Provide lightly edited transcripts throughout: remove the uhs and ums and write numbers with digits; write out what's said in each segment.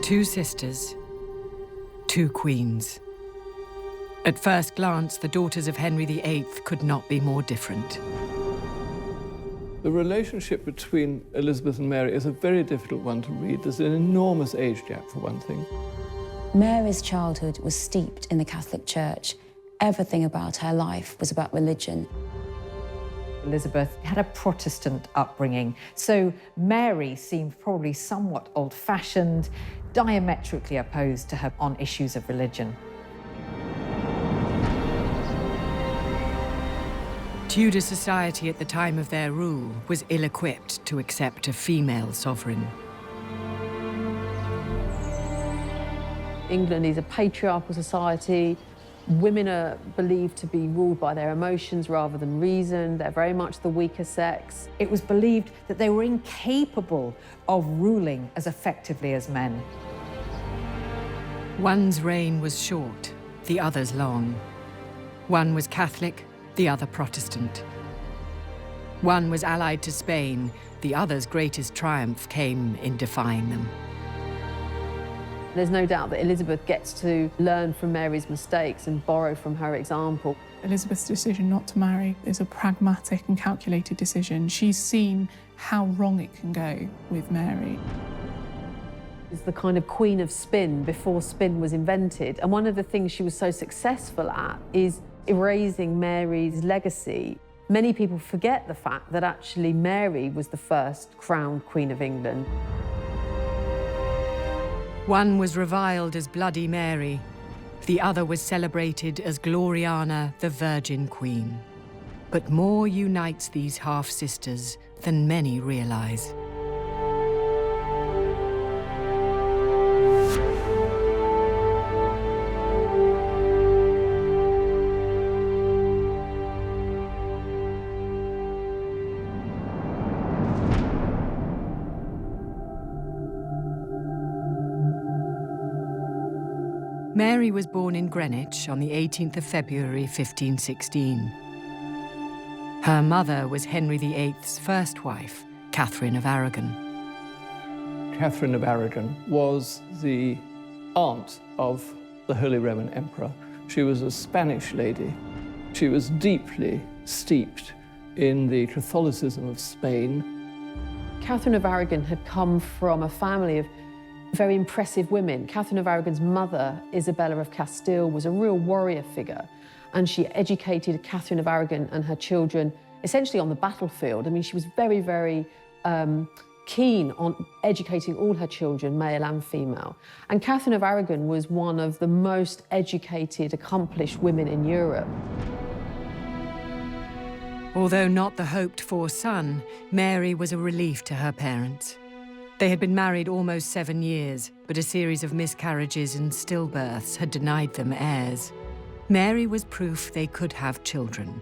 Two sisters, two queens. At first glance, the daughters of Henry VIII could not be more different. The relationship between Elizabeth and Mary is a very difficult one to read. There's an enormous age gap, for one thing. Mary's childhood was steeped in the Catholic Church. Everything about her life was about religion. Elizabeth had a Protestant upbringing, so Mary seemed probably somewhat old-fashioned, diametrically opposed to her on issues of religion. Tudor society at the time of their rule was ill-equipped to accept a female sovereign. England is a patriarchal society. Women are believed to be ruled by their emotions rather than reason. They're very much the weaker sex. It was believed that they were incapable of ruling as effectively as men. One's reign was short, the other's long. One was Catholic, the other Protestant. One was allied to Spain, the other's greatest triumph came in defying them. There's no doubt that Elizabeth gets to learn from Mary's mistakes and borrow from her example. Elizabeth's decision not to marry is a pragmatic and calculated decision. She's seen how wrong it can go with Mary. Is the kind of queen of spin before spin was invented. And one of the things she was so successful at is erasing Mary's legacy. Many people forget the fact that actually Mary was the first crowned Queen of England. One was reviled as Bloody Mary. The other was celebrated as Gloriana, the Virgin Queen. But more unites these half-sisters than many realize. Mary was born in Greenwich on the 18th of February, 1516. Her mother was Henry VIII's first wife, Catherine of Aragon. Catherine of Aragon was the aunt of the Holy Roman Emperor. She was a Spanish lady. She was deeply steeped in the Catholicism of Spain. Catherine of Aragon had come from a family of very impressive women. Catherine of Aragon's mother, Isabella of Castile, was a real warrior figure, and she educated Catherine of Aragon and her children essentially on the battlefield. I mean, she was very, very keen on educating all her children, male and female. And Catherine of Aragon was one of the most educated, accomplished women in Europe. Although not the hoped-for son, Mary was a relief to her parents. They had been married almost 7 years, but a series of miscarriages and stillbirths had denied them heirs. Mary was proof they could have children.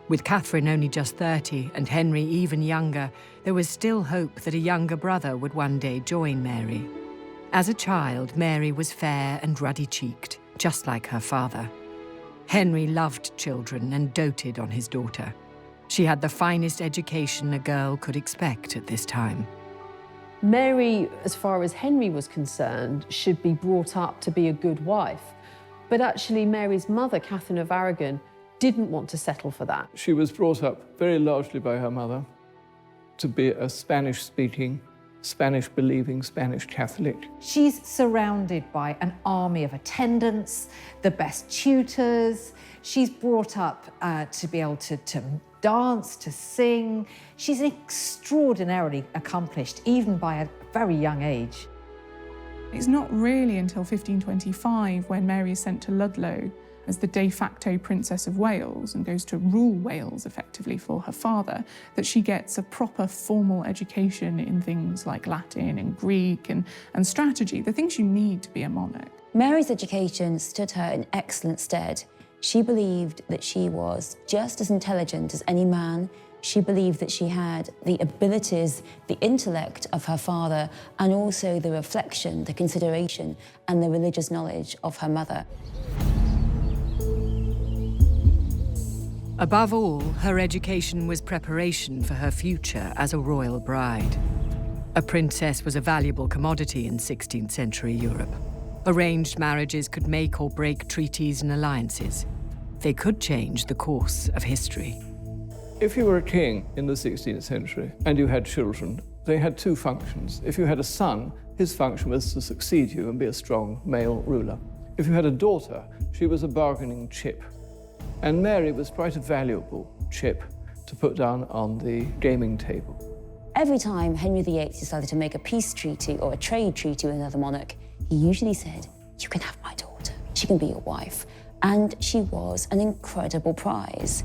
With Catherine only just 30 and Henry even younger, there was still hope that a younger brother would one day join Mary. As a child, Mary was fair and ruddy-cheeked, just like her father. Henry loved children and doted on his daughter. She had the finest education a girl could expect at this time. Mary, as far as Henry was concerned, should be brought up to be a good wife. But actually, Mary's mother, Catherine of Aragon, didn't want to settle for that. She was brought up very largely by her mother to be a Spanish-speaking, Spanish-believing Spanish Catholic. She's surrounded by an army of attendants, the best tutors. She's brought up to be able to dance, to sing. She's extraordinarily accomplished, even by a very young age. It's not really until 1525, when Mary is sent to Ludlow as the de facto Princess of Wales and goes to rule Wales effectively for her father, that she gets a proper formal education in things like Latin and Greek and strategy, the things you need to be a monarch. Mary's education stood her in excellent stead. She believed that she was just as intelligent as any man. She believed that she had the abilities, the intellect of her father, and also the reflection, the consideration, and the religious knowledge of her mother. Above all, her education was preparation for her future as a royal bride. A princess was a valuable commodity in 16th century Europe. Arranged marriages could make or break treaties and alliances. They could change the course of history. If you were a king in the 16th century and you had children, they had two functions. If you had a son, his function was to succeed you and be a strong male ruler. If you had a daughter, she was a bargaining chip. And Mary was quite a valuable chip to put down on the gaming table. Every time Henry VIII decided to make a peace treaty or a trade treaty with another monarch, he usually said, "You can have my daughter, she can be your wife." And she was an incredible prize.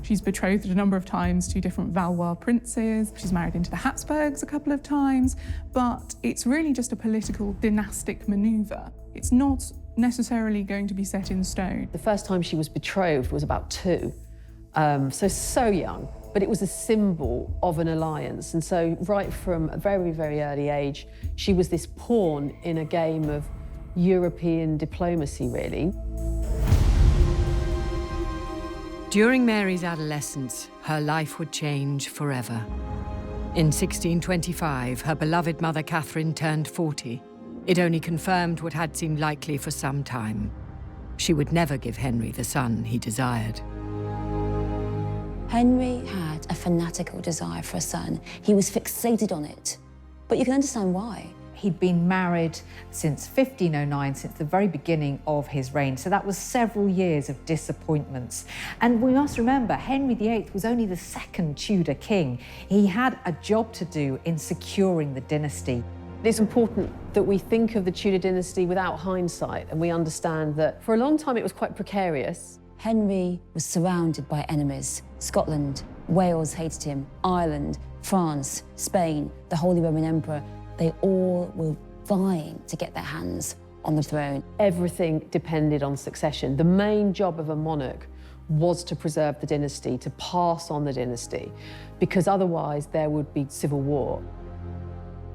She's betrothed a number of times to different Valois princes. She's married into the Habsburgs a couple of times, but it's really just a political dynastic maneuver. It's not necessarily going to be set in stone. The first time she was betrothed was about 2, so young, but it was a symbol of an alliance. And so right from a very, very early age, she was this pawn in a game of European diplomacy, really. During Mary's adolescence, her life would change forever. In 1625, her beloved mother Catherine turned 40. It only confirmed what had seemed likely for some time. She would never give Henry the son he desired. Henry had a fanatical desire for a son. He was fixated on it, but you can understand why. He'd been married since 1509, since the very beginning of his reign. So that was several years of disappointments. And we must remember, Henry VIII was only the second Tudor king. He had a job to do in securing the dynasty. It's important that we think of the Tudor dynasty without hindsight, and we understand that for a long time it was quite precarious. Henry was surrounded by enemies. Scotland, Wales hated him, Ireland, France, Spain, the Holy Roman Emperor. They all were vying to get their hands on the throne. Everything depended on succession. The main job of a monarch was to preserve the dynasty, to pass on the dynasty, because otherwise there would be civil war.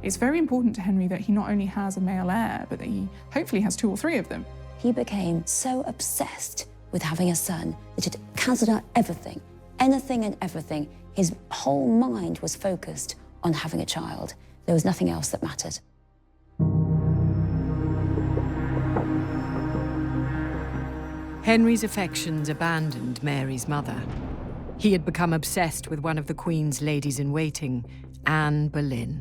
It's very important to Henry that he not only has a male heir, but that he hopefully has 2 or 3 of them. He became so obsessed with having a son that it cancelled out everything, anything and everything. His whole mind was focused on having a child. There was nothing else that mattered. Henry's affections abandoned Mary's mother. He had become obsessed with one of the Queen's ladies-in-waiting, Anne Boleyn.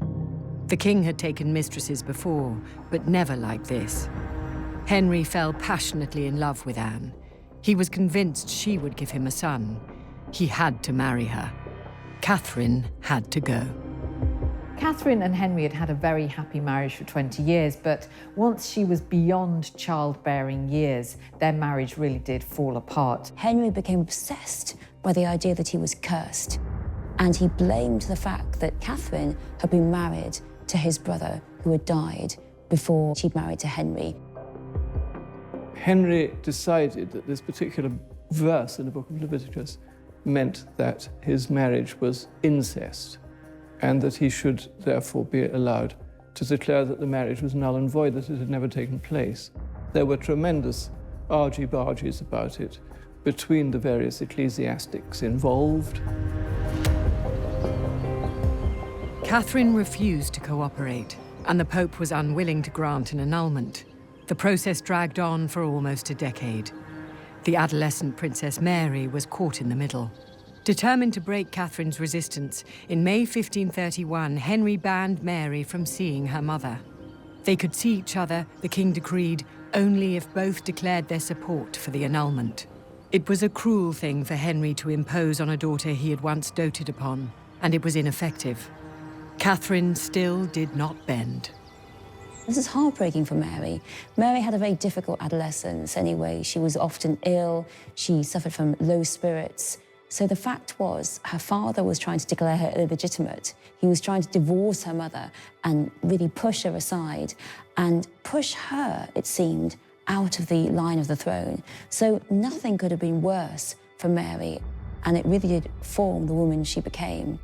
The king had taken mistresses before, but never like this. Henry fell passionately in love with Anne. He was convinced she would give him a son. He had to marry her. Catherine had to go. Catherine and Henry had had a very happy marriage for 20 years, but once she was beyond childbearing years, their marriage really did fall apart. Henry became obsessed by the idea that he was cursed, and he blamed the fact that Catherine had been married to his brother, who had died before she'd married to Henry. Henry decided that this particular verse in the book of Leviticus meant that his marriage was incest, and that he should therefore be allowed to declare that the marriage was null and void, that it had never taken place. There were tremendous argy-bargies about it between the various ecclesiastics involved. Catherine refused to cooperate, and the Pope was unwilling to grant an annulment. The process dragged on for almost a decade. The adolescent Princess Mary was caught in the middle. Determined to break Catherine's resistance, in May 1531, Henry banned Mary from seeing her mother. They could see each other, the king decreed, only if both declared their support for the annulment. It was a cruel thing for Henry to impose on a daughter he had once doted upon, and it was ineffective. Catherine still did not bend. This is heartbreaking for Mary. Mary had a very difficult adolescence anyway. She was often ill, she suffered from low spirits. So the fact was, her father was trying to declare her illegitimate. He was trying to divorce her mother and really push her aside and push her, it seemed, out of the line of the throne. So nothing could have been worse for Mary, and it really did form the woman she became.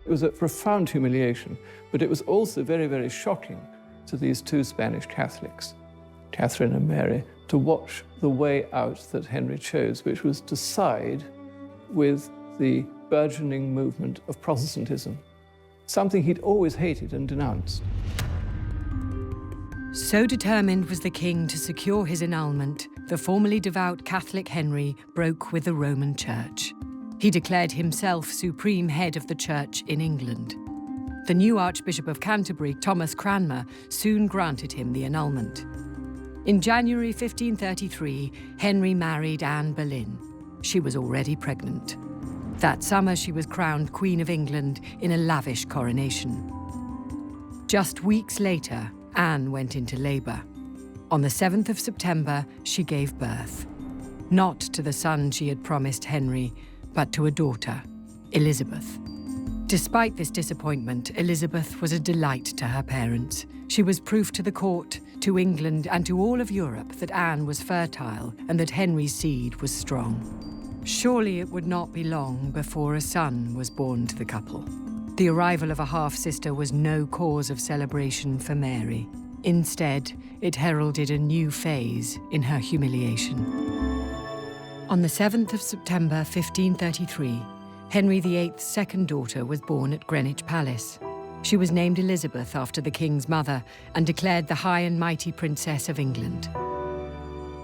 It was a profound humiliation, but it was also very, very shocking to these 2 Spanish Catholics, Catherine and Mary, to watch the way out that Henry chose, which was to side with the burgeoning movement of Protestantism something he'd always hated and denounced. So determined was the king to secure his annulment, the formerly devout Catholic Henry broke with the Roman Church. He declared himself supreme head of the Church in England. The new Archbishop of Canterbury, Thomas Cranmer, soon granted him the annulment. In January 1533, Henry married Anne Boleyn. She was already pregnant. That summer, she was crowned Queen of England in a lavish coronation. Just weeks later, Anne went into labour. On the 7th of September, she gave birth. Not to the son she had promised Henry, but to a daughter, Elizabeth. Despite this disappointment, Elizabeth was a delight to her parents. She was proof to the court, to England, and to all of Europe that Anne was fertile and that Henry's seed was strong. Surely it would not be long before a son was born to the couple. The arrival of a half-sister was no cause of celebration for Mary. Instead, it heralded a new phase in her humiliation. On the 7th of September 1533, Henry VIII's second daughter was born at Greenwich Palace. She was named Elizabeth after the king's mother and declared the high and mighty Princess of England.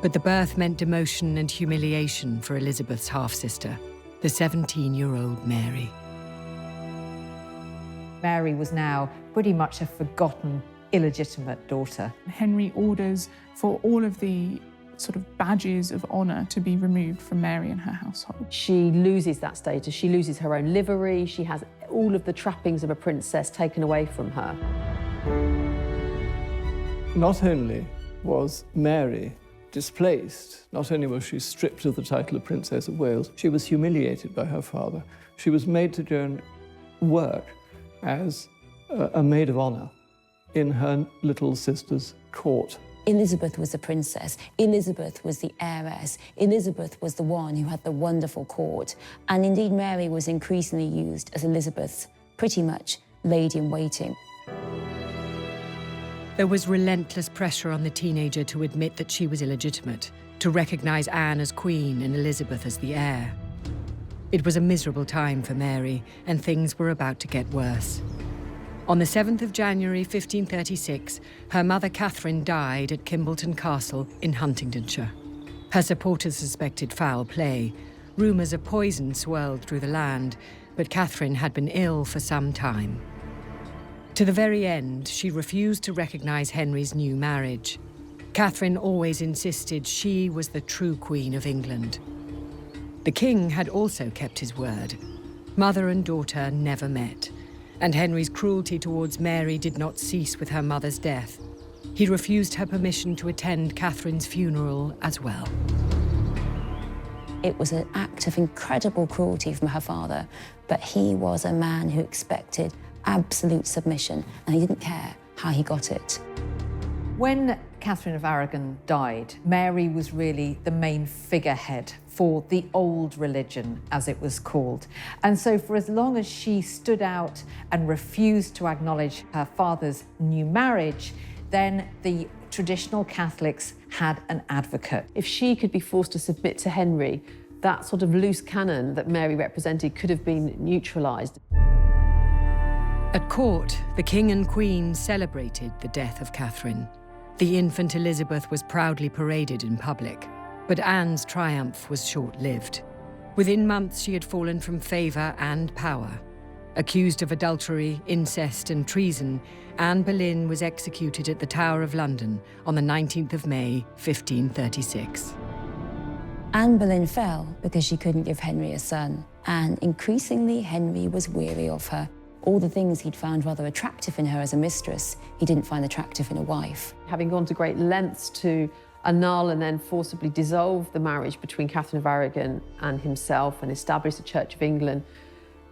But the birth meant demotion and humiliation for Elizabeth's half-sister, the 17-year-old Mary. Mary was now pretty much a forgotten, illegitimate daughter. Henry orders for all of the sort of badges of honour to be removed from Mary and her household. She loses that status. She loses her own livery. She has all of the trappings of a princess taken away from her. Not only was Mary displaced, not only was she stripped of the title of Princess of Wales, she was humiliated by her father. She was made to go and work as a maid of honour in her little sister's court. Elizabeth was the princess. Elizabeth was the heiress. Elizabeth was the one who had the wonderful court. And indeed, Mary was increasingly used as Elizabeth's pretty much lady-in-waiting. There was relentless pressure on the teenager to admit that she was illegitimate, to recognise Anne as queen and Elizabeth as the heir. It was a miserable time for Mary, and things were about to get worse. On the 7th of January 1536, her mother Catherine died at Kimbleton Castle in Huntingdonshire. Her supporters suspected foul play. Rumours of poison swirled through the land, but Catherine had been ill for some time. To the very end, she refused to recognise Henry's new marriage. Catherine always insisted she was the true Queen of England. The king had also kept his word. Mother and daughter never met, and Henry's cruelty towards Mary did not cease with her mother's death. He refused her permission to attend Catherine's funeral as well. It was an act of incredible cruelty from her father, but he was a man who expected absolute submission, and he didn't care how he got it. When Catherine of Aragon died, Mary was really the main figurehead for the old religion, as it was called. And so for as long as she stood out and refused to acknowledge her father's new marriage, then the traditional Catholics had an advocate. If she could be forced to submit to Henry, that sort of loose cannon that Mary represented could have been neutralised. At court, the king and queen celebrated the death of Catherine. The infant Elizabeth was proudly paraded in public, but Anne's triumph was short-lived. Within months, she had fallen from favour and power. Accused of adultery, incest and treason, Anne Boleyn was executed at the Tower of London on the 19th of May, 1536. Anne Boleyn fell because she couldn't give Henry a son, and increasingly Henry was weary of her. All the things he'd found rather attractive in her as a mistress, he didn't find attractive in a wife. Having gone to great lengths to annul and then forcibly dissolve the marriage between Catherine of Aragon and himself and establish the Church of England,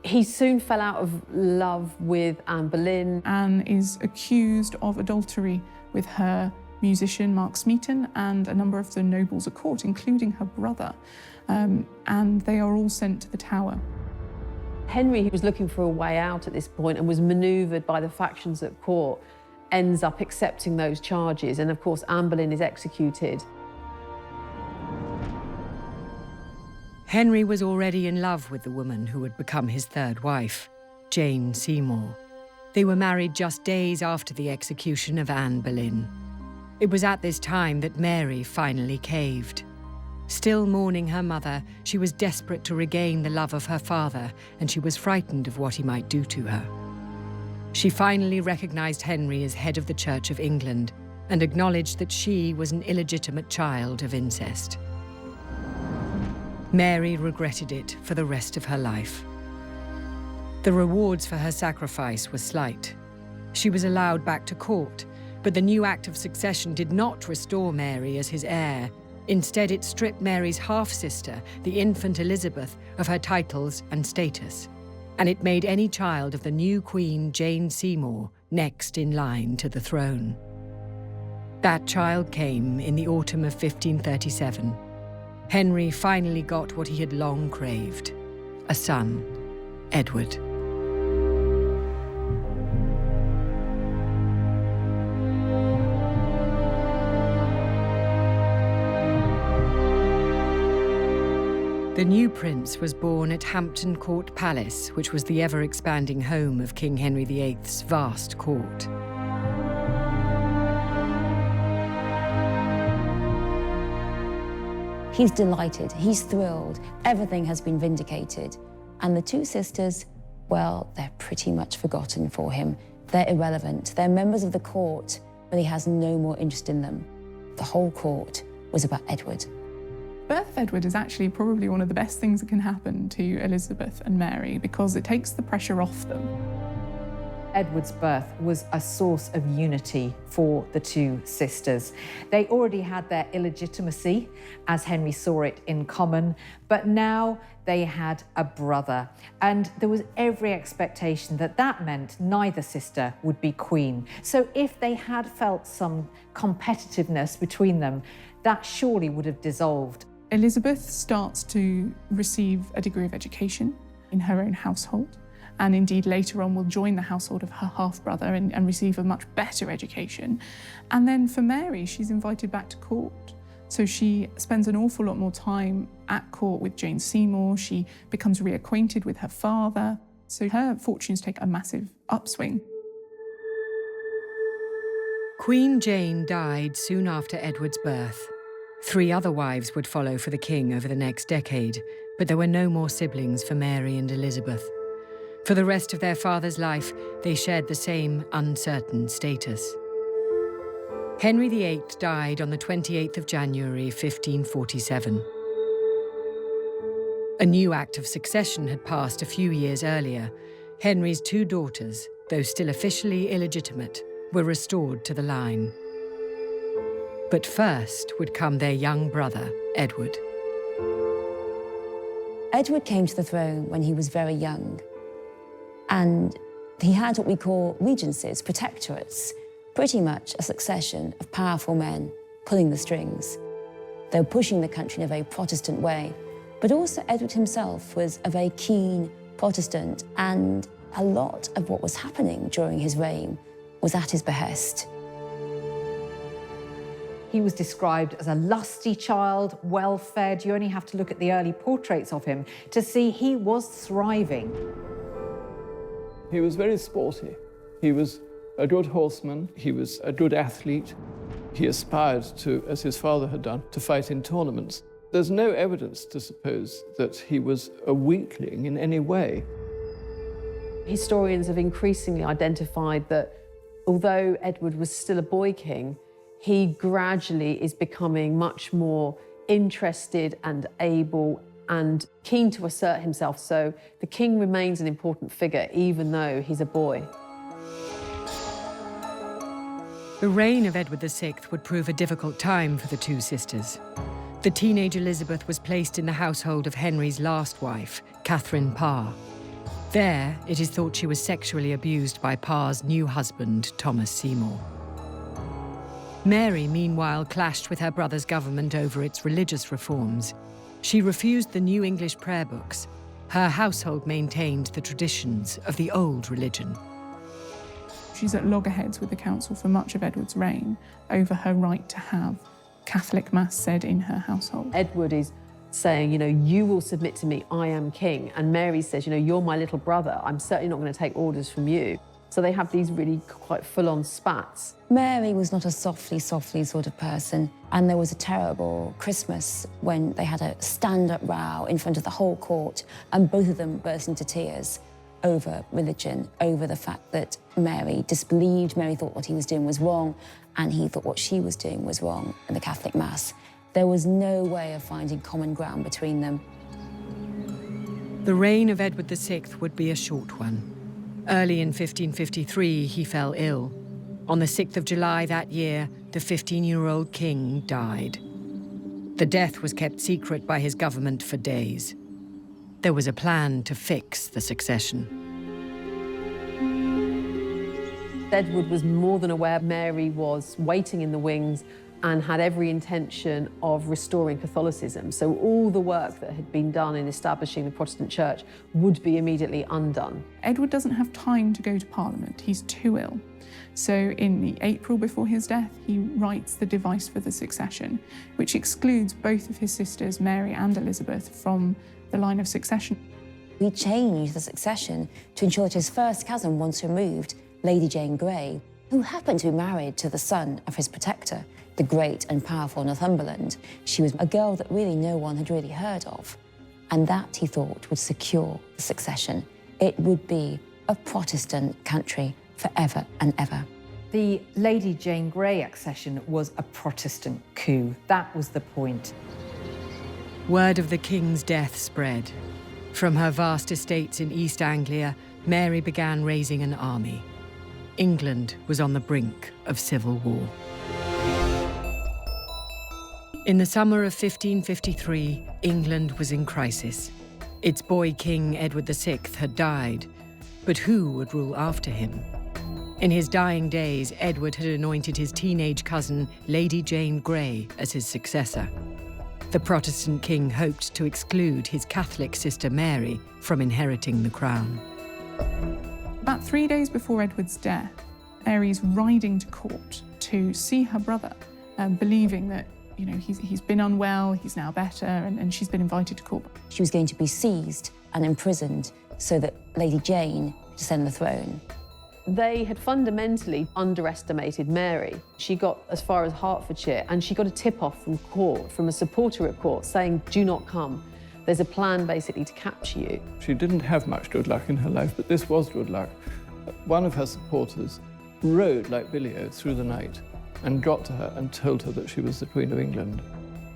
he soon fell out of love with Anne Boleyn. Anne is accused of adultery with her musician Mark Smeaton and a number of the nobles at court, including her brother, and they are all sent to the Tower. Henry, who was looking for a way out at this point and was manoeuvred by the factions at court, ends up accepting those charges, and of course Anne Boleyn is executed. Henry was already in love with the woman who would become his third wife, Jane Seymour. They were married just days after the execution of Anne Boleyn. It was at this time that Mary finally caved. Still mourning her mother, she was desperate to regain the love of her father, and she was frightened of what he might do to her. She finally recognized Henry as head of the Church of England and acknowledged that she was an illegitimate child of incest. Mary regretted it for the rest of her life. The rewards for her sacrifice were slight. She was allowed back to court, but the new Act of Succession did not restore Mary as his heir. Instead, it stripped Mary's half-sister, the infant Elizabeth, of her titles and status, and it made any child of the new Queen, Jane Seymour, next in line to the throne. That child came in the autumn of 1537. Henry finally got what he had long craved, a son, Edward. The new prince was born at Hampton Court Palace, which was the ever-expanding home of King Henry VIII's vast court. He's delighted, he's thrilled, everything has been vindicated. And the two sisters, well, they're pretty much forgotten for him. They're irrelevant, they're members of the court, but he has no more interest in them. The whole court was about Edward. Birth of Edward is actually probably one of the best things that can happen to Elizabeth and Mary because it takes the pressure off them. Edward's birth was a source of unity for the two sisters. They already had their illegitimacy, as Henry saw it in common, but now they had a brother. And there was every expectation that that meant neither sister would be queen. So if they had felt some competitiveness between them, that surely would have dissolved. Elizabeth starts to receive a degree of education in her own household, and indeed later on will join the household of her half-brother and receive a much better education. And then for Mary, she's invited back to court. So she spends an awful lot more time at court with Jane Seymour. She becomes reacquainted with her father. So her fortunes take a massive upswing. Queen Jane died soon after Edward's birth. 3 other wives would follow for the king over the next decade, but there were no more siblings for Mary and Elizabeth. For the rest of their father's life, they shared the same uncertain status. Henry VIII died on the 28th of January, 1547. A new Act of Succession had passed a few years earlier. Henry's 2 daughters, though still officially illegitimate, were restored to the line. But first would come their young brother, Edward. Edward came to the throne when he was very young, and he had what we call regencies, protectorates, pretty much a succession of powerful men pulling the strings. They were pushing the country in a very Protestant way, but also Edward himself was a very keen Protestant, and a lot of what was happening during his reign was at his behest. He was described as a lusty child, well-fed. You only have to look at the early portraits of him to see he was thriving. He was very sporty. He was a good horseman. He was a good athlete. He aspired to, as his father had done, to fight in tournaments. There's no evidence to suppose that he was a weakling in any way. Historians have increasingly identified that although Edward was still a boy king, he gradually is becoming much more interested and able and keen to assert himself. So the king remains an important figure, even though he's a boy. The reign of Edward VI would prove a difficult time for the 2 sisters. The teenage Elizabeth was placed in the household of Henry's last wife, Catherine Parr. There, it is thought she was sexually abused by Parr's new husband, Thomas Seymour. Mary, meanwhile, clashed with her brother's government over its religious reforms. She refused the new English prayer books. Her household maintained the traditions of the old religion. She's at loggerheads with the council for much of Edward's reign over her right to have Catholic mass said in her household. Edward is saying, you will submit to me, I am king. And Mary says, you're my little brother. I'm certainly not going to take orders from you. So they have these really quite full-on spats. Mary was not a softly sort of person, and there was a terrible Christmas when they had a stand-up row in front of the whole court, and both of them burst into tears over religion, over the fact that Mary disbelieved. Mary thought what he was doing was wrong, and he thought what she was doing was wrong in the Catholic Mass. There was no way of finding common ground between them. The reign of Edward VI would be a short one. Early in 1553, he fell ill. On the 6th of July that year, the 15-year-old king died. The death was kept secret by his government for days. There was a plan to fix the succession. Edward was more than aware Mary was waiting in the wings and had every intention of restoring Catholicism. So all the work that had been done in establishing the Protestant Church would be immediately undone. Edward doesn't have time to go to Parliament. He's too ill. So in the April before his death, he writes the device for the succession, which excludes both of his sisters, Mary and Elizabeth, from the line of succession. He changed the succession to ensure that his first cousin, once removed, Lady Jane Grey, who happened to be married to the son of his protector, the great and powerful Northumberland. She was a girl that really no one had really heard of. And that, he thought, would secure the succession. It would be a Protestant country forever and ever. The Lady Jane Grey accession was a Protestant coup. That was the point. Word of the king's death spread. From her vast estates in East Anglia, Mary began raising an army. England was on the brink of civil war. In the summer of 1553, England was in crisis. Its boy king, Edward VI, had died, but who would rule after him? In his dying days, Edward had anointed his teenage cousin, Lady Jane Grey, as his successor. The Protestant king hoped to exclude his Catholic sister Mary from inheriting the crown. About 3 days before Edward's death, Mary's riding to court to see her brother, believing that he's been unwell, he's now better, and she's been invited to court. She was going to be seized and imprisoned so that Lady Jane could ascend the throne. They had fundamentally underestimated Mary. She got as far as Hertfordshire, and she got a tip-off from court, from a supporter at court, saying, "Do not come. There's a plan, basically, to capture you." She didn't have much good luck in her life, but this was good luck. One of her supporters rode like Billy-O through the night and got to her and told her that she was the Queen of England.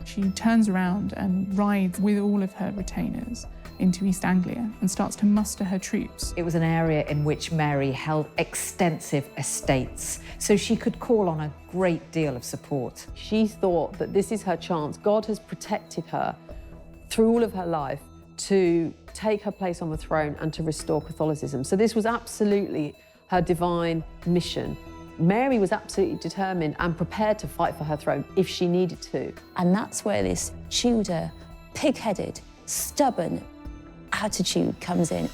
She turns around and rides with all of her retainers into East Anglia and starts to muster her troops. It was an area in which Mary held extensive estates, so she could call on a great deal of support. She thought that this is her chance. God has protected her through all of her life to take her place on the throne and to restore Catholicism. So this was absolutely her divine mission. Mary was absolutely determined and prepared to fight for her throne if she needed to. And that's where this Tudor, pig-headed, stubborn attitude comes in.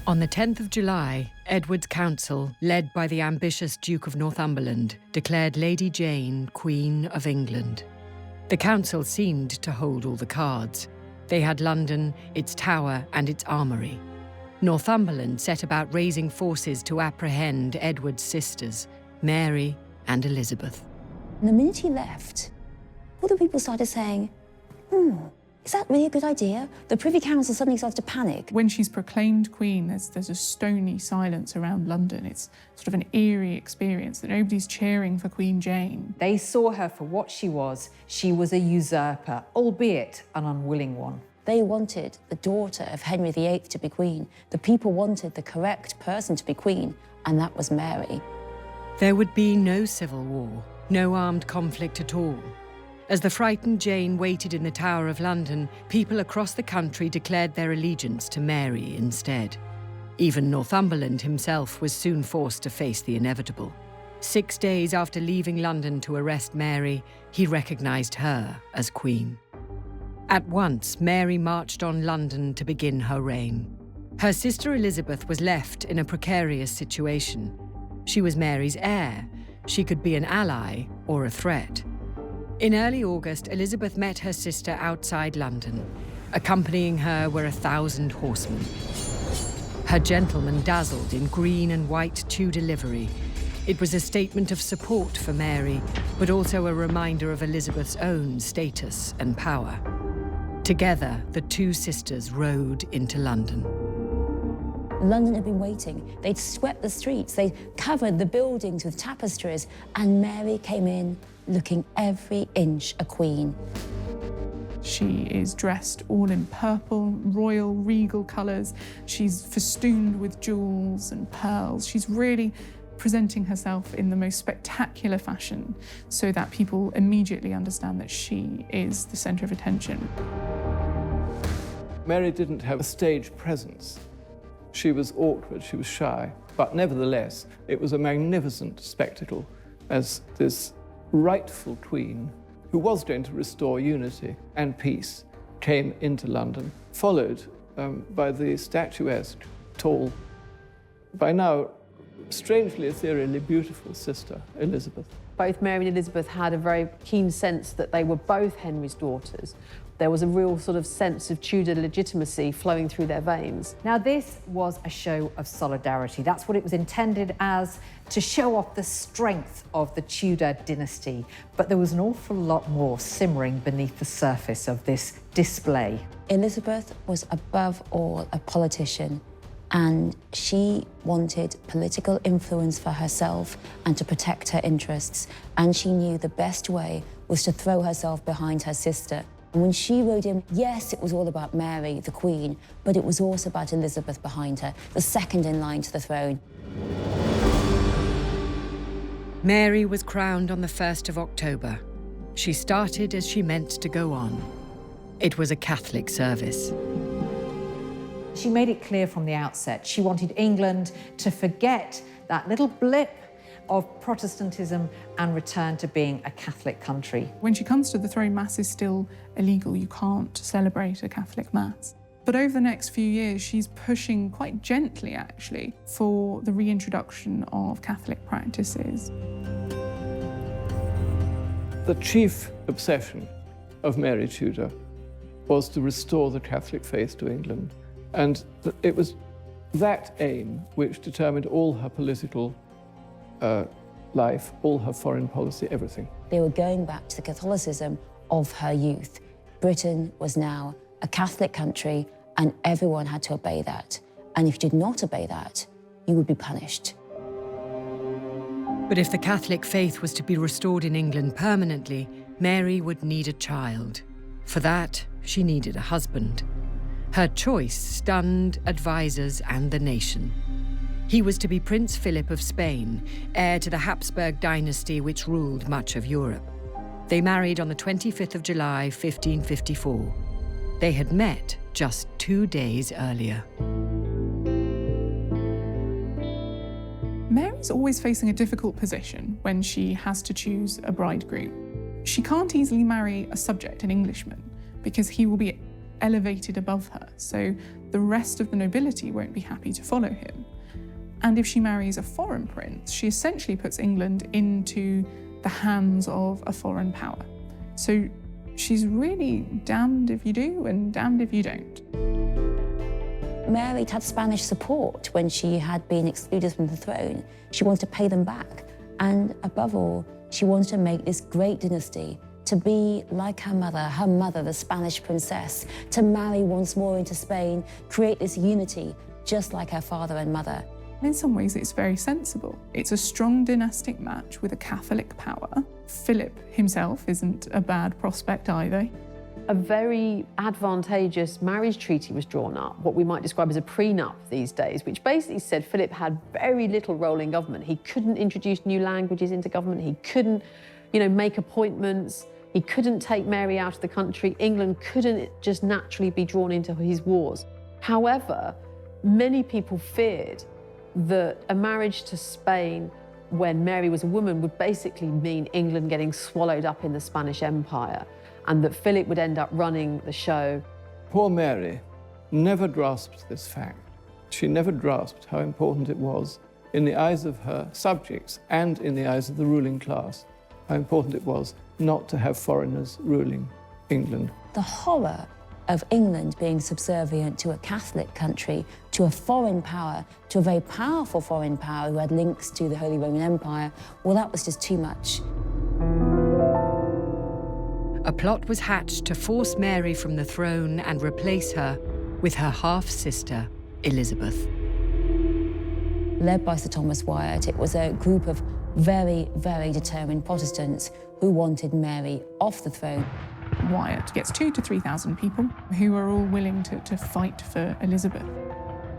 On the 10th of July, Edward's council, led by the ambitious Duke of Northumberland, declared Lady Jane Queen of England. The council seemed to hold all the cards. They had London, its tower, and its armoury. Northumberland set about raising forces to apprehend Edward's sisters, Mary and Elizabeth. And the minute he left, all the people started saying, is that really a good idea? The Privy Council suddenly starts to panic. When she's proclaimed queen, there's a stony silence around London. It's sort of an eerie experience that nobody's cheering for Queen Jane. They saw her for what she was. She was a usurper, albeit an unwilling one. They wanted the daughter of Henry VIII to be queen. The people wanted the correct person to be queen, and that was Mary. There would be no civil war, no armed conflict at all. As the frightened Jane waited in the Tower of London, people across the country declared their allegiance to Mary instead. Even Northumberland himself was soon forced to face the inevitable. 6 days after leaving London to arrest Mary, he recognised her as queen. At once, Mary marched on London to begin her reign. Her sister Elizabeth was left in a precarious situation. She was Mary's heir. She could be an ally or a threat. In early August, Elizabeth met her sister outside London. Accompanying her were 1,000 horsemen. Her gentlemen dazzled in green and white Tudor livery. It was a statement of support for Mary, but also a reminder of Elizabeth's own status and power. Together, the two sisters rode into London. London had been waiting. They'd swept the streets, they'd covered the buildings with tapestries, and Mary came in looking every inch a queen. She is dressed all in purple, royal, regal colours. She's festooned with jewels and pearls. She's really presenting herself in the most spectacular fashion so that people immediately understand that she is the centre of attention. Mary didn't have a stage presence. She was awkward, she was shy, but nevertheless, it was a magnificent spectacle as this rightful queen, who was going to restore unity and peace, came into London, followed by the statuesque, tall, by now strangely ethereally beautiful sister, Elizabeth. Both Mary and Elizabeth had a very keen sense that they were both Henry's daughters. There was a real sort of sense of Tudor legitimacy flowing through their veins. Now, this was a show of solidarity. That's what it was intended as, to show off the strength of the Tudor dynasty. But there was an awful lot more simmering beneath the surface of this display. Elizabeth was above all a politician, and she wanted political influence for herself and to protect her interests. And she knew the best way was to throw herself behind her sister. And when she rode in, yes, it was all about Mary, the Queen, but it was also about Elizabeth behind her, the second in line to the throne. Mary was crowned on the 1st of October. She started as she meant to go on. It was a Catholic service. She made it clear from the outset she wanted England to forget that little blip of Protestantism and return to being a Catholic country. When she comes to the throne, Mass is still illegal. You can't celebrate a Catholic Mass. But over the next few years, she's pushing quite gently, actually, for the reintroduction of Catholic practices. The chief obsession of Mary Tudor was to restore the Catholic faith to England. And it was that aim which determined all her political life, all her foreign policy, everything. They were going back to the Catholicism of her youth. Britain was now a Catholic country, and everyone had to obey that. And if you did not obey that, you would be punished. But if the Catholic faith was to be restored in England permanently, Mary would need a child. For that, she needed a husband. Her choice stunned advisors and the nation. He was to be Prince Philip of Spain, heir to the Habsburg dynasty which ruled much of Europe. They married on the 25th of July, 1554. They had met just 2 days earlier. Mary's always facing a difficult position when she has to choose a bridegroom. She can't easily marry a subject, an Englishman, because he will be elevated above her, so the rest of the nobility won't be happy to follow him. And if she marries a foreign prince, she essentially puts England into the hands of a foreign power. So she's really damned if you do and damned if you don't. Mary had Spanish support when she had been excluded from the throne. She wanted to pay them back. And above all, she wanted to make this great dynasty to be like her mother, the Spanish princess, to marry once more into Spain, create this unity, just like her father and mother. In some ways, it's very sensible. It's a strong dynastic match with a Catholic power. Philip himself isn't a bad prospect either. A very advantageous marriage treaty was drawn up, what we might describe as a prenup these days, which basically said Philip had very little role in government. He couldn't introduce new languages into government. He couldn't, make appointments. He couldn't take Mary out of the country. England couldn't just naturally be drawn into his wars. However, many people feared that a marriage to Spain when Mary was a woman would basically mean England getting swallowed up in the Spanish Empire, and that Philip would end up running the show. Poor Mary never grasped this fact. She never grasped how important it was in the eyes of her subjects and in the eyes of the ruling class, how important it was not to have foreigners ruling England. The horror of England being subservient to a Catholic country, to a foreign power, to a very powerful foreign power who had links to the Holy Roman Empire, well, that was just too much. A plot was hatched to force Mary from the throne and replace her with her half-sister, Elizabeth. Led by Sir Thomas Wyatt, it was a group of very, very determined Protestants who wanted Mary off the throne. Wyatt gets 2,000 to 3,000 people who are all willing to fight for Elizabeth.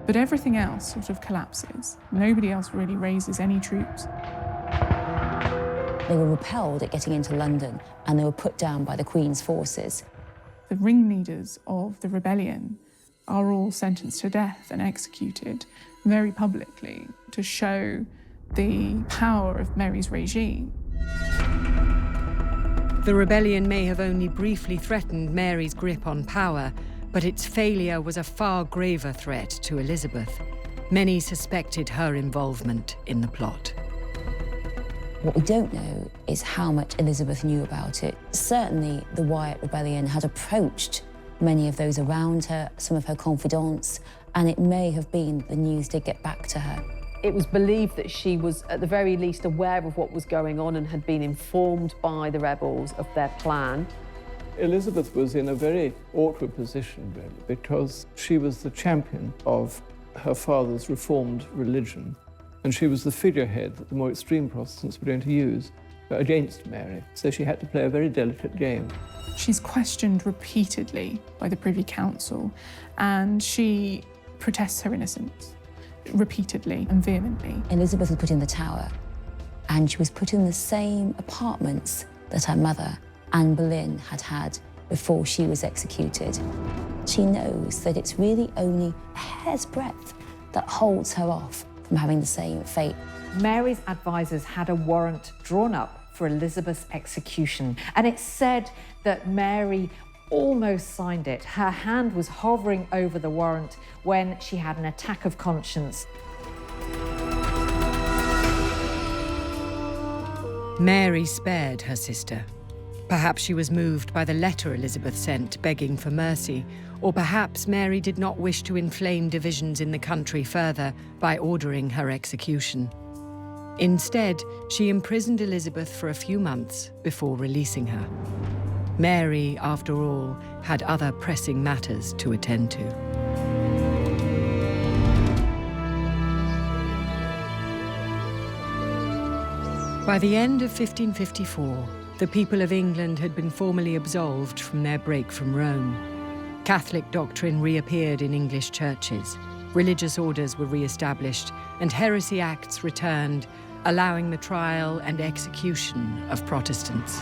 But everything else sort of collapses. Nobody else really raises any troops. They were repelled at getting into London, and they were put down by the Queen's forces. The ringleaders of the rebellion are all sentenced to death and executed very publicly to show the power of Mary's regime. The rebellion may have only briefly threatened Mary's grip on power, but its failure was a far graver threat to Elizabeth. Many suspected her involvement in the plot. What we don't know is how much Elizabeth knew about it. Certainly, the Wyatt rebellion had approached many of those around her, some of her confidants, and it may have been the news did get back to her. It was believed that she was, at the very least, aware of what was going on and had been informed by the rebels of their plan. Elizabeth was in a very awkward position, really, because she was the champion of her father's reformed religion, and she was the figurehead that the more extreme Protestants were going to use against Mary, so she had to play a very delicate game. She's questioned repeatedly by the Privy Council, and she protests her innocence repeatedly and vehemently. Elizabeth was put in the Tower, and she was put in the same apartments that her mother, Anne Boleyn, had had before she was executed. She knows that it's really only a hair's breadth that holds her off from having the same fate. Mary's advisors had a warrant drawn up for Elizabeth's execution, and it said that Mary almost signed it. Her hand was hovering over the warrant when she had an attack of conscience. Mary spared her sister. Perhaps she was moved by the letter Elizabeth sent begging for mercy, or perhaps Mary did not wish to inflame divisions in the country further by ordering her execution. Instead, she imprisoned Elizabeth for a few months before releasing her. Mary, after all, had other pressing matters to attend to. By the end of 1554, the people of England had been formally absolved from their break from Rome. Catholic doctrine reappeared in English churches, religious orders were re-established, and heresy acts returned, allowing the trial and execution of Protestants.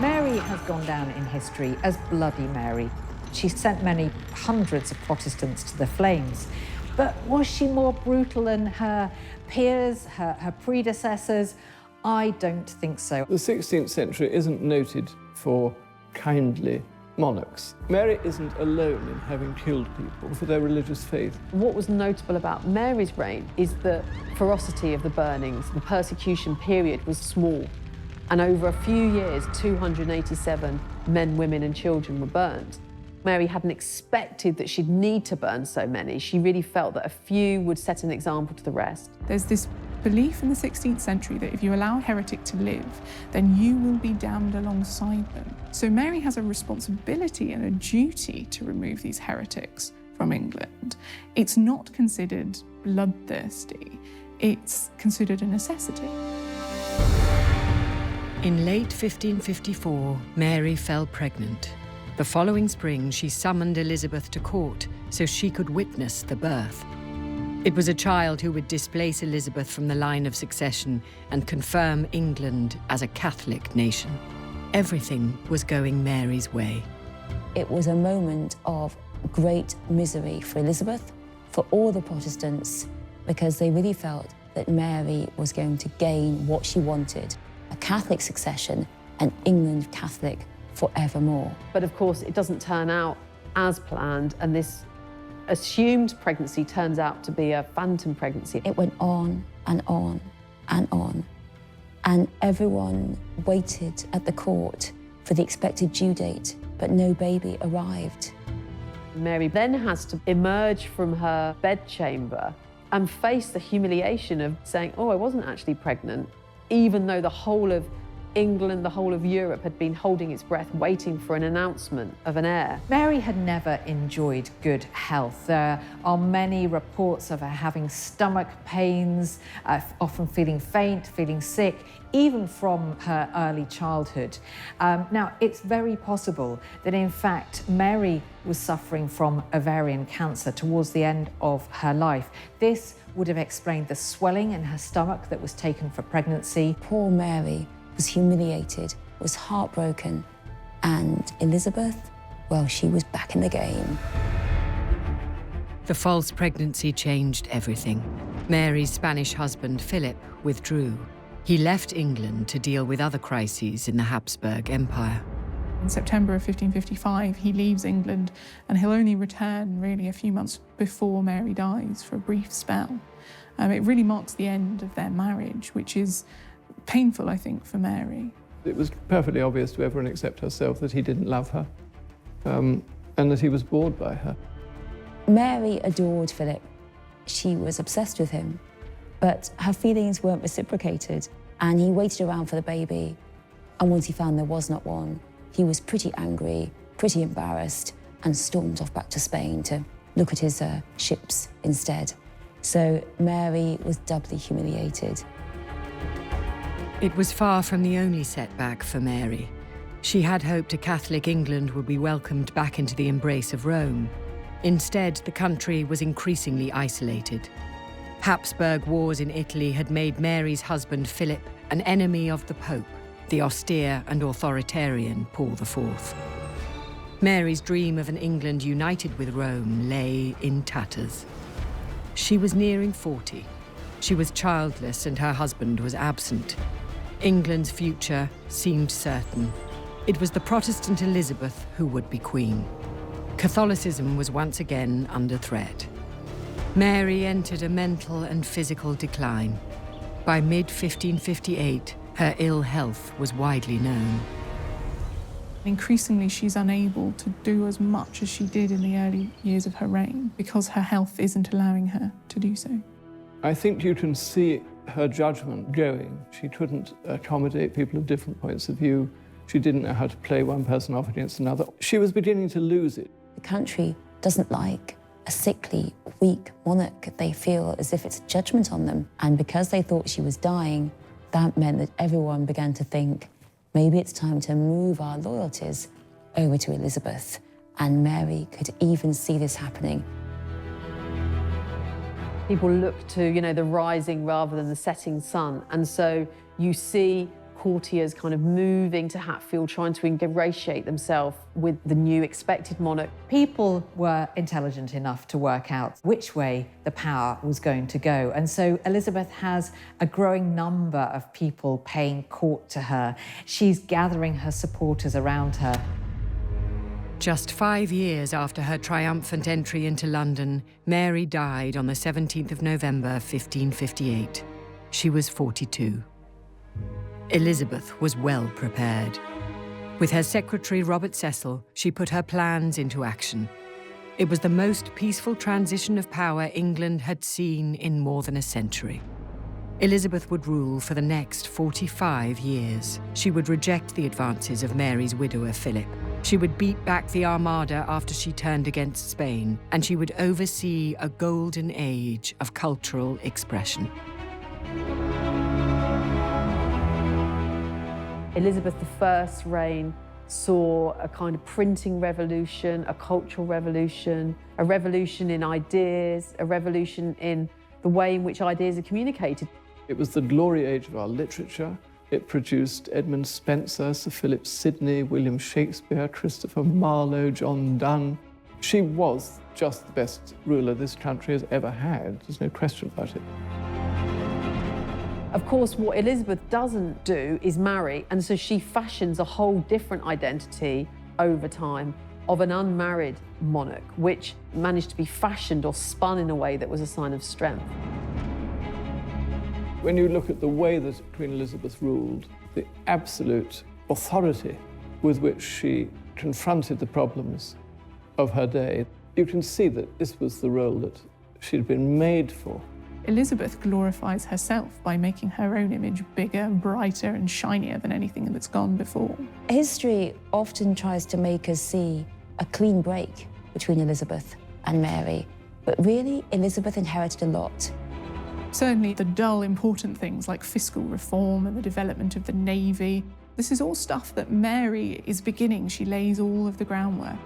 Mary has gone down in history as Bloody Mary. She sent many hundreds of Protestants to the flames. But was she more brutal than her peers, her predecessors? I don't think so. The 16th century isn't noted for kindly monarchs. Mary isn't alone in having killed people for their religious faith. What was notable about Mary's reign is the ferocity of the burnings. The persecution period was small, and over a few years, 287 men, women and children were burned. Mary hadn't expected that she'd need to burn so many. She really felt that a few would set an example to the rest. There's this belief in the 16th century that if you allow a heretic to live, then you will be damned alongside them. So Mary has a responsibility and a duty to remove these heretics from England. It's not considered bloodthirsty. It's considered a necessity. In late 1554, Mary fell pregnant. The following spring, she summoned Elizabeth to court so she could witness the birth. It was a child who would displace Elizabeth from the line of succession and confirm England as a Catholic nation. Everything was going Mary's way. It was a moment of great misery for Elizabeth, for all the Protestants, because they really felt that Mary was going to gain what she wanted, a Catholic succession, and England Catholic forevermore. But of course, it doesn't turn out as planned, and this assumed pregnancy turns out to be a phantom pregnancy. It went on and on and on, and everyone waited at the court for the expected due date, but no baby arrived. Mary then has to emerge from her bedchamber and face the humiliation of saying, oh, I wasn't actually pregnant, even though the whole of England, the whole of Europe had been holding its breath, waiting for an announcement of an heir. Mary had never enjoyed good health. There are many reports of her having stomach pains, often feeling faint, feeling sick, even from her early childhood. Now, it's very possible that, in fact, Mary was suffering from ovarian cancer towards the end of her life. This would have explained the swelling in her stomach that was taken for pregnancy. Poor Mary was humiliated, was heartbroken, and Elizabeth, well, she was back in the game. The false pregnancy changed everything. Mary's Spanish husband, Philip, withdrew. He left England to deal with other crises in the Habsburg Empire. In September of 1555, he leaves England, and he'll only return really a few months before Mary dies for a brief spell. It really marks the end of their marriage, which is painful, I think, for Mary. It was perfectly obvious to everyone except herself that he didn't love her, and that he was bored by her. Mary adored Philip. She was obsessed with him, but her feelings weren't reciprocated, and he waited around for the baby, and once he found there was not one, he was pretty angry, pretty embarrassed, and stormed off back to Spain to look at his ships instead. So Mary was doubly humiliated. It was far from the only setback for Mary. She had hoped a Catholic England would be welcomed back into the embrace of Rome. Instead, the country was increasingly isolated. Habsburg wars in Italy had made Mary's husband Philip an enemy of the Pope, the austere and authoritarian Paul IV. Mary's dream of an England united with Rome lay in tatters. She was nearing 40. She was childless and her husband was absent. England's future seemed certain. It was the Protestant Elizabeth who would be queen. Catholicism was once again under threat. Mary entered a mental and physical decline. By mid-1558, her ill health was widely known. Increasingly, she's unable to do as much as she did in the early years of her reign because her health isn't allowing her to do so. I think you can see her judgment going. She couldn't accommodate people of different points of view. She didn't know how to play one person off against another. She was beginning to lose it. The country doesn't like a sickly, weak monarch. They feel as if it's a judgment on them. And because they thought she was dying, that meant that everyone began to think, maybe it's time to move our loyalties over to Elizabeth. And Mary could even see this happening. People look to, the rising rather than the setting sun. And so you see courtiers kind of moving to Hatfield, trying to ingratiate themselves with the new expected monarch. People were intelligent enough to work out which way the power was going to go. And so Elizabeth has a growing number of people paying court to her. She's gathering her supporters around her. Just 5 years after her triumphant entry into London, Mary died on the 17th of November, 1558. She was 42. Elizabeth was well prepared. With her secretary, Robert Cecil, she put her plans into action. It was the most peaceful transition of power England had seen in more than a century. Elizabeth would rule for the next 45 years. She would reject the advances of Mary's widower, Philip. She would beat back the Armada after she turned against Spain, and she would oversee a golden age of cultural expression. Elizabeth I's reign saw a kind of printing revolution, a cultural revolution, a revolution in ideas, a revolution in the way in which ideas are communicated. It was the glory age of our literature. It produced Edmund Spenser, Sir Philip Sidney, William Shakespeare, Christopher Marlowe, John Donne. She was just the best ruler this country has ever had. There's no question about it. Of course, what Elizabeth doesn't do is marry, and so she fashions a whole different identity over time of an unmarried monarch, which managed to be fashioned or spun in a way that was a sign of strength. When you look at the way that Queen Elizabeth ruled, the absolute authority with which she confronted the problems of her day. You can see that this was the role that she'd been made for. Elizabeth glorifies herself by making her own image bigger, brighter and shinier than anything that's gone before. History often tries to make us see a clean break between Elizabeth and Mary, but really Elizabeth inherited a lot. Certainly the dull, important things like fiscal reform and the development of the navy, this is all stuff that Mary is beginning. She lays all of the groundwork.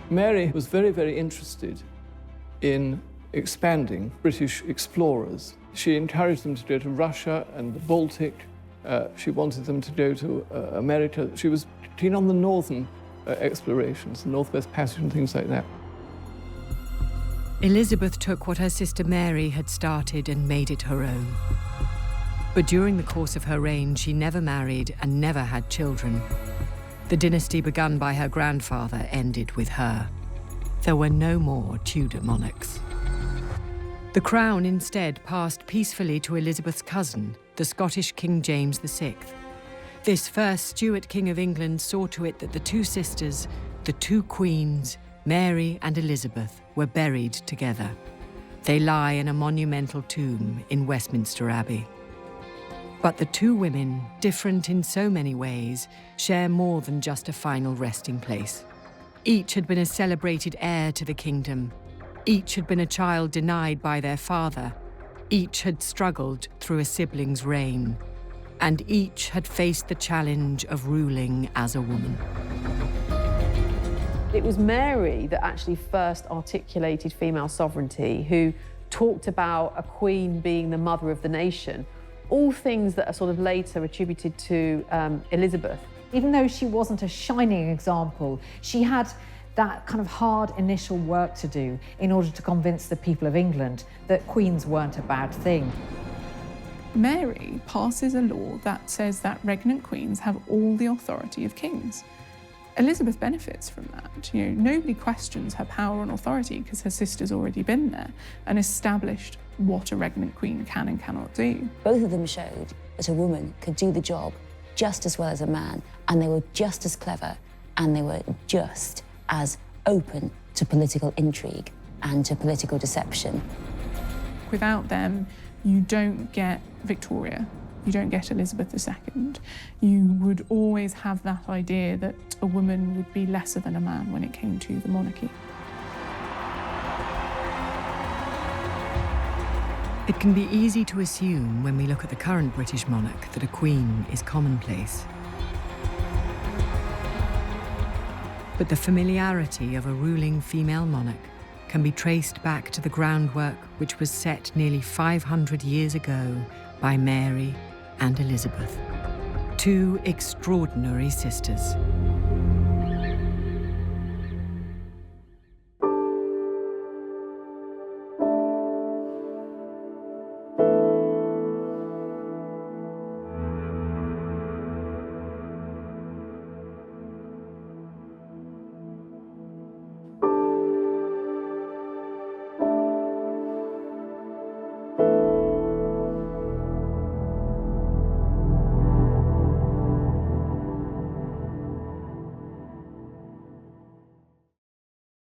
Mary was very, very interested in expanding British explorers. She encouraged them to go to Russia and the Baltic. She wanted them to go to America. She was keen on the northern explorations, the Northwest Passage and things like that. Elizabeth took what her sister Mary had started and made it her own. But during the course of her reign, she never married and never had children. The dynasty begun by her grandfather ended with her. There were no more Tudor monarchs. The crown instead passed peacefully to Elizabeth's cousin, the Scottish King James VI. This first Stuart King of England saw to it that the two sisters, the two queens, Mary and Elizabeth, were buried together. They lie in a monumental tomb in Westminster Abbey. But the two women, different in so many ways, share more than just a final resting place. Each had been a celebrated heir to the kingdom. Each had been a child denied by their father. Each had struggled through a sibling's reign. And each had faced the challenge of ruling as a woman. It was Mary that actually first articulated female sovereignty, who talked about a queen being the mother of the nation, all things that are sort of later attributed to Elizabeth. Even though she wasn't a shining example, she had that kind of hard initial work to do in order to convince the people of England that queens weren't a bad thing. Mary passes a law that says that regnant queens have all the authority of kings. Elizabeth benefits from that. Nobody questions her power and authority because her sister's already been there and established what a regnant queen can and cannot do. Both of them showed that a woman could do the job just as well as a man, and they were just as clever, and they were just as open to political intrigue and to political deception. Without them, you don't get Victoria, you don't get Elizabeth II. You would always have that idea that a woman would be lesser than a man when it came to the monarchy. It can be easy to assume when we look at the current British monarch that a queen is commonplace. But the familiarity of a ruling female monarch can be traced back to the groundwork which was set nearly 500 years ago by Mary and Elizabeth, two extraordinary sisters.